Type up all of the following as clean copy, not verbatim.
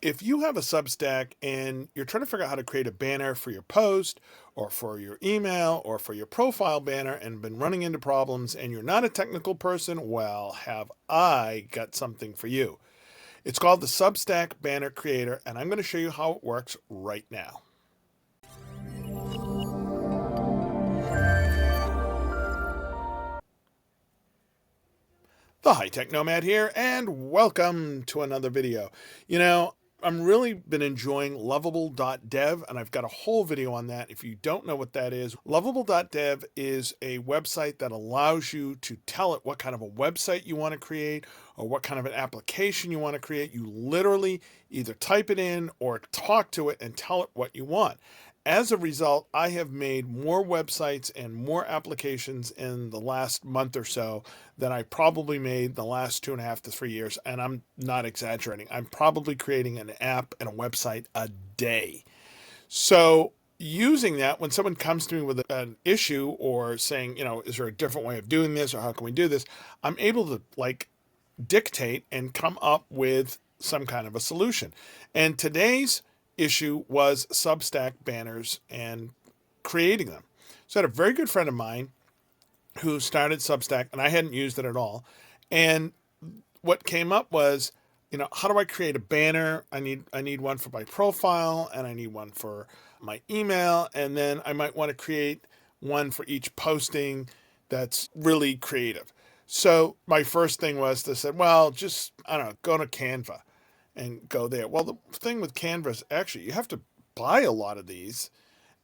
if you have a Substack and you're trying to figure out how to create a banner for your post or for your email or for your profile banner and been running into problems and you're not a technical person, well, have I got something for you. It's called the Substack Banner Creator, and I'm going to show you how it works right now. The TheHiTechNomad here, and welcome to another video. I'm really been enjoying Lovable.dev, and I've got a whole video on that. If you don't know what that is, Lovable.dev is a website that allows you to tell it what kind of a website you want to create or what kind of an application you want to create. You literally either type it in or talk to it and tell it what you want. As a result, I have made more websites and more applications in the last month or so than I probably made the last 2.5 to 3 years. And I'm not exaggerating. I'm probably creating an app and a website a day. So using that, when someone comes to me with an issue or saying, is there a different way of doing this or how can we do this? I'm able to dictate and come up with some kind of a solution. And today's issue was Substack banners and creating them. So I had a very good friend of mine who started Substack, and I hadn't used it at all. And what came up was, how do I create a banner? I need one for my profile, and I need one for my email, and then I might want to create one for each posting that's really creative. So my first thing was to say, well, just, go to Canva and go there. Well, the thing with Canva is actually you have to buy a lot of these,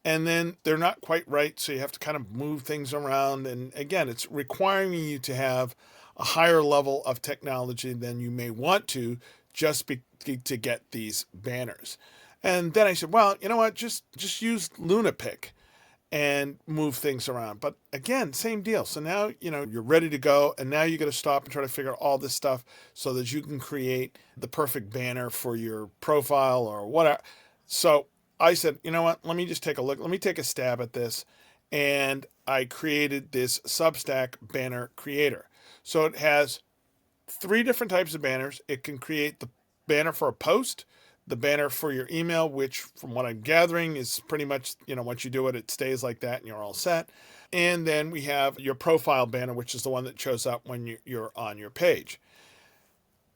and then they're not quite right, so you have to kind of move things around. And again, it's requiring you to have a higher level of technology than you may want to just to get these banners. And then I said, well, you know what, just use Lunapic and move things around. But again, same deal. So now, you're ready to go. And now you got to stop and try to figure out all this stuff so that you can create the perfect banner for your profile or whatever. So I said, you know what, let me just take a look. Let me take a stab at this. And I created this Substack Banner Creator. So it has 3 different types of banners. It can create the banner for a post, the banner for your email, which from what I'm gathering is pretty much, once you do it, it stays like that and you're all set. And then we have your profile banner, which is the one that shows up when you're on your page.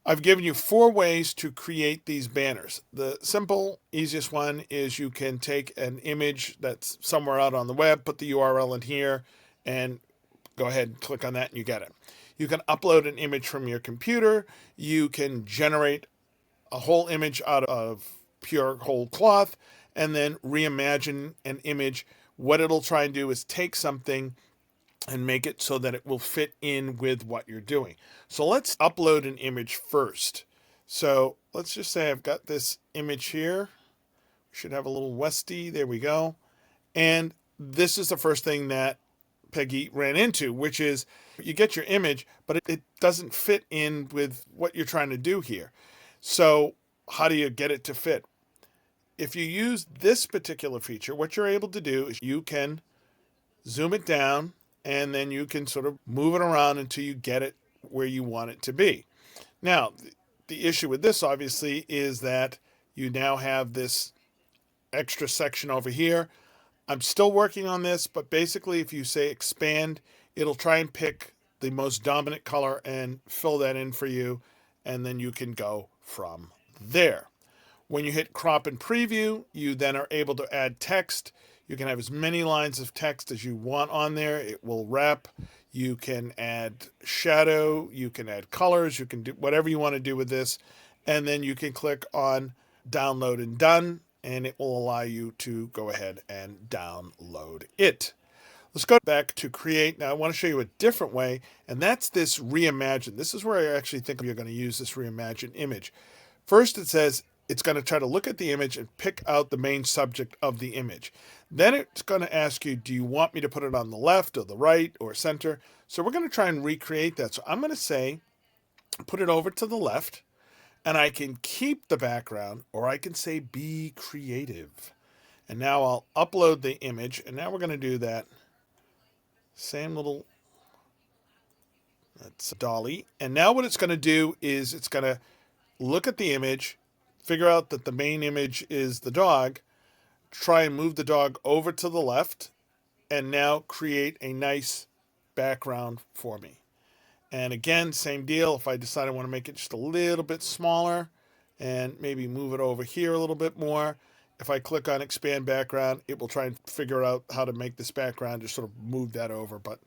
I've given you 4 ways to create these banners. The simple, easiest one is you can take an image that's somewhere out on the web, put the URL in here, and go ahead and click on that and you get it. You can upload an image from your computer. You can generate a whole image out of pure whole cloth and then reimagine an image. What it'll try and do is take something and make it so that it will fit in with what you're doing. So let's upload an image first. So let's just say I've got this image here. Should have a little Westy. There we go. And this is the first thing that Peggy ran into, which is you get your image, but it doesn't fit in with what you're trying to do here. So how do you get it to fit? If you use this particular feature, what you're able to do is you can zoom it down and then you can sort of move it around until you get it where you want it to be. Now, the issue with this obviously is that you now have this extra section over here. I'm still working on this, but basically if you say expand, it'll try and pick the most dominant color and fill that in for you, and then you can go from there. When you hit crop and preview, you then are able to add text. You can have as many lines of text as you want on there. It will wrap. You can add shadow. You can add colors. You can do whatever you want to do with this. And then you can click on download and done, and it will allow you to go ahead and download it. Let's go back to create. Now I want to show you a different way, and that's this reimagine. This is where I actually think you're going to use this reimagine image. First, it says it's going to try to look at the image and pick out the main subject of the image. Then it's going to ask you, do you want me to put it on the left or the right or center? So we're going to try and recreate that. So I'm going to say, put it over to the left, and I can keep the background, or I can say be creative. And now I'll upload the image, and now we're going to do that same little, that's Dolly. And now what it's going to do is it's going to look at the image, figure out that the main image is the dog, try and move the dog over to the left, and now create a nice background for me. And again, same deal. If I decide I want to make it just a little bit smaller and maybe move it over here a little bit more, if I click on expand background, it will try and figure out how to make this background, just sort of move that over. But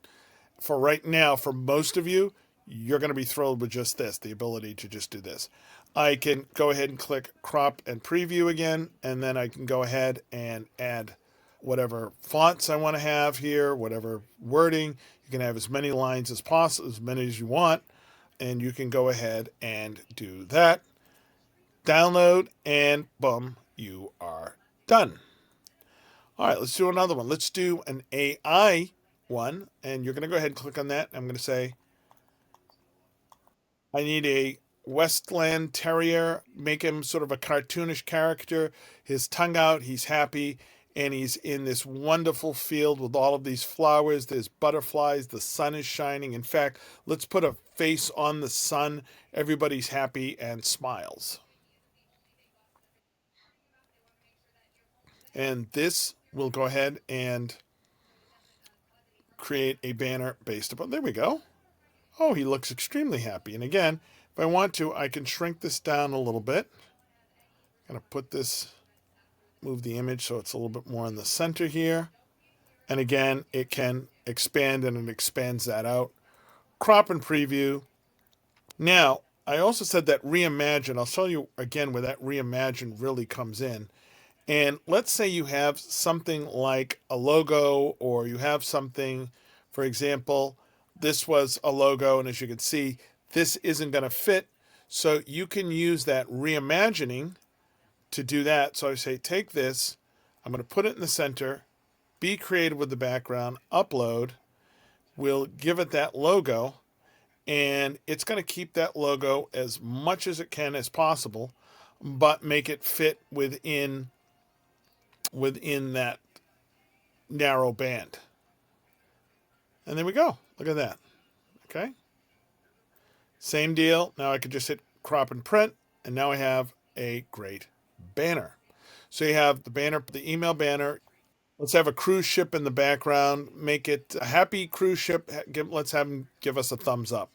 for right now, for most of you, you're going to be thrilled with just this, the ability to just do this. I can go ahead and click crop and preview again, and then I can go ahead and add whatever fonts I want to have here, whatever wording. You can have as many lines as possible, as many as you want, and you can go ahead and do that. Download, and boom, you are done. All right, let's do another one. Let's do an AI one, and you're going to go ahead and click on that. I'm going to say, I need a Westland Terrier, make him sort of a cartoonish character, his tongue out, he's happy, and he's in this wonderful field with all of these flowers, there's butterflies, the sun is shining. In fact, let's put a face on the sun, everybody's happy and smiles. And this will go ahead and create a banner based upon, there we go. Oh, he looks extremely happy. And again, if I want to, I can shrink this down a little bit. I'm going to put this, move the image so it's a little bit more in the center here. And again, it can expand and it expands that out. Crop and preview. Now, I also said that reimagine. I'll show you again where that reimagine really comes in. And let's say you have something like a logo, or you have something, for example, this was a logo, and as you can see, this isn't going to fit. So you can use that reimagining to do that. So I say, take this, I'm going to put it in the center, be creative with the background, upload, we'll give it that logo, and it's going to keep that logo as much as it can as possible, but make it fit within that narrow band. And there we go. Look at that. Okay. Same deal. Now I could just hit crop and print, and now I have a great banner. So you have the banner, the email banner. Let's have a cruise ship in the background. Make it a happy cruise ship. Let's have them give us a thumbs up.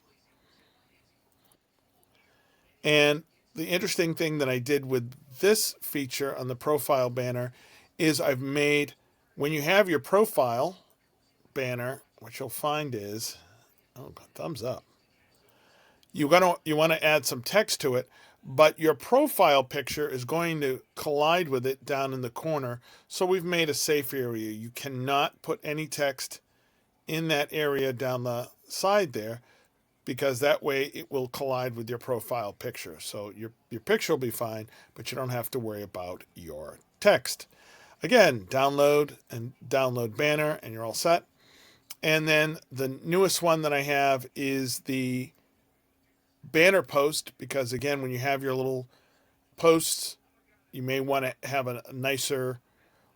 And the interesting thing that I did with this feature on the profile banner is I've made, when you have your profile banner, what you'll find is, oh, thumbs up. You want to add some text to it, but your profile picture is going to collide with it down in the corner. So we've made a safe area. You cannot put any text in that area down the side there, because that way it will collide with your profile picture. So your picture will be fine, but you don't have to worry about your text. Again, download and download banner, and you're all set. And then the newest one that I have is the banner post, because again, when you have your little posts, you may want to have a nicer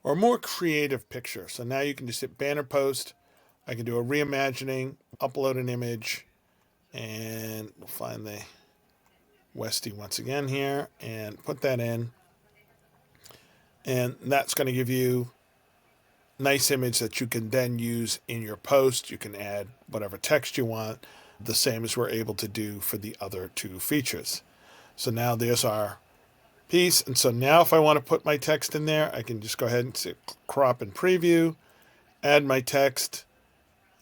or more creative picture. So now you can just hit banner post. I can do a reimagining, upload an image, and we'll find the Westy once again here and put that in. And that's going to give you a nice image that you can then use in your post. You can add whatever text you want, the same as we're able to do for the other two features. So now there's our piece. And so now if I want to put my text in there, I can just go ahead and say crop and preview, add my text.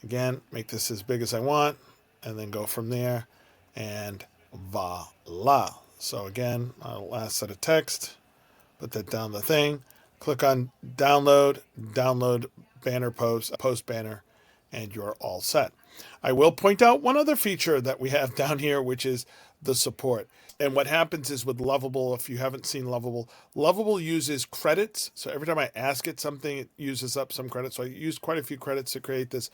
Again, make this as big as I want, and then go from there, and voila. So again, our last set of text, put that down the thing, click on download, download banner post banner, and you're all set. I will point out one other feature that we have down here, which is the support. And what happens is with Lovable, if you haven't seen Lovable, Lovable uses credits. So every time I ask it something, it uses up some credits. So I used quite a few credits to create this.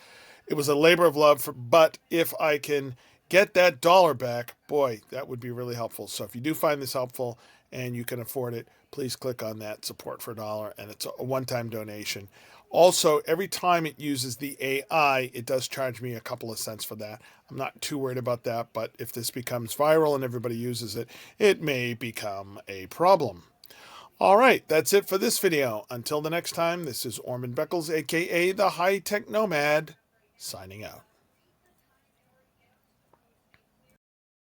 It was a labor of love, but if I can get that dollar back, boy, that would be really helpful. So if you do find this helpful and you can afford it, please click on that support for $1, and it's a one-time donation. Also, every time it uses the AI, it does charge me a couple of cents for that. I'm not too worried about that, but if this becomes viral and everybody uses it, it may become a problem. All right, that's it for this video. Until the next time, this is Orman Beckles, aka the High Tech Nomad, signing out.